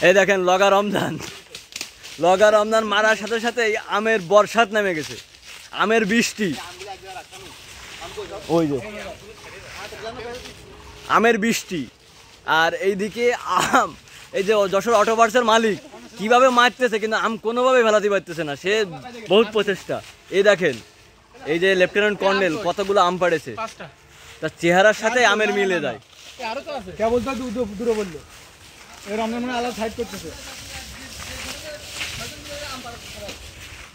এই দেখেন লগা রমজান মারার সাথে সাথে আমের বর্ষাত নেমে গেছে, আমের বৃষ্টি। ওই যে আমের বৃষ্টি, আর এইদিকে আম। এই যে যশোর অটোপার্সের মালিক কিভাবে মারতেছে, কিন্তু আম কোনোভাবে ফেলাতে পারতেছে না, সে বহুত প্রচেষ্টা। এই দেখেন, এই যে লেফটেন্যান্ট কর্নেল কতগুলো আম পাড়েছে, তার চেহারার সাথে আমের মিলে যায়।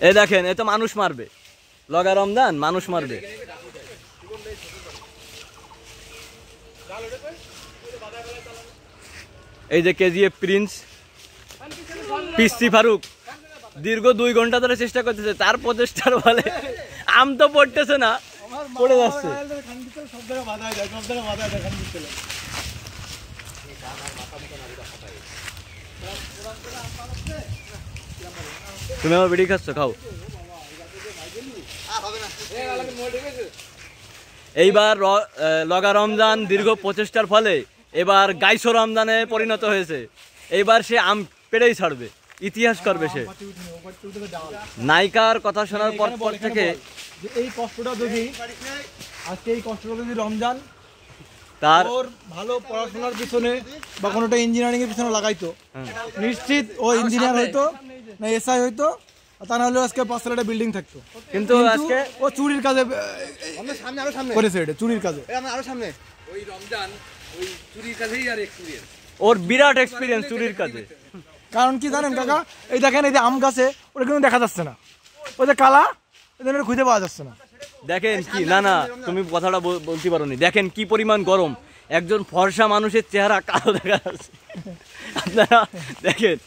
এই দেখেন, এ তো মানুষ মারবে, লগা রমজান মানুষ মারবে। এই যে কেজিএফ প্রিন্স পিসি ফারুক দীর্ঘ 2 ঘন্টা ধরে চেষ্টা করতেছে, তার প্রচেষ্টার ফলে আম তো পড়তেছে না, পড়ে যাচ্ছে। তুমি আমার বিড়ি খাচ্ছ, খাও। এইবার লগা রমজান দীর্ঘ প্রচেষ্টার ফলে এবার গাইছো রমজানে পরিণত হয়েছে। এইবার সে আম পেড়েই ছাড়বে, ইতিহাস করবে সে। নায়িকার কথা শোনার পর থেকে এই কষ্টটা যদি আজকে এই কষ্টটা যদি রমজান তার ভালো পড়াশোনার পিছনে বা কোনোটা ইঞ্জিনিয়ারিং এর পিছনে লাগাইতো, নিশ্চিত ও ইঞ্জিনিয়ার হইতো, না এসআই হইতো, তা না হলে আজকে 5 তলা বিল্ডিং থাকতো। কিন্তু আজকে ও চুরির কাজে করেছে, এটা চুরির কাজে। আরো সামনে ওই রমজান ওই চুরির কাজেই আর এক্সপেরিয়েন্স, ওর বিরাট এক্সপিরিয়েন্স চুরির কাজে। কারণ কি জানেন কাকা, এই দেখেন এই যে আম গাছে ওটা কিন্তু দেখা যাচ্ছে না, ওই যে কালা, এটা খুঁজে পাওয়া যাচ্ছে না। দেখেন কি, না না তুমি কথাটা বলতে পারোনি, দেখেন কি পরিমাণ গরম, একজন ফর্সা মানুষের চেহারা কালো দেখা যাচ্ছে। আপনারা দেখেন,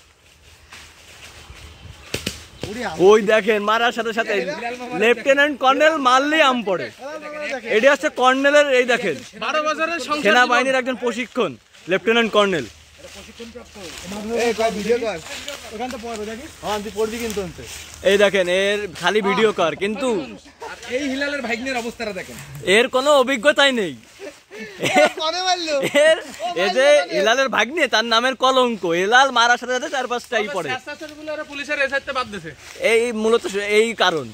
ওই দেখেন মারার সাথে সাথে লেফটেন্যান্ট কর্নেল মারলেই আম পড়ে। এটা হচ্ছে কর্নেলের, এই দেখেন 12 বছরের সেনাবাহিনীর একজন প্রশিক্ষণ, লেফটেন্যান্ট কর্নেল। এই দেখেন এর খালি ভিডিও কর, কিন্তু এই হিলালের ভাগ্নের অবস্থাটা দেখেন, এর কোনো অভিজ্ঞতাই নেই। হেলালের ভাগ্নে, তার নামের কলঙ্ক। হেলাল মারার সাথে সাথে 4-5টাই পড়ে। পুলিশের এসআইতে বাদ দিয়েছে, এই মূলত এই কারণ।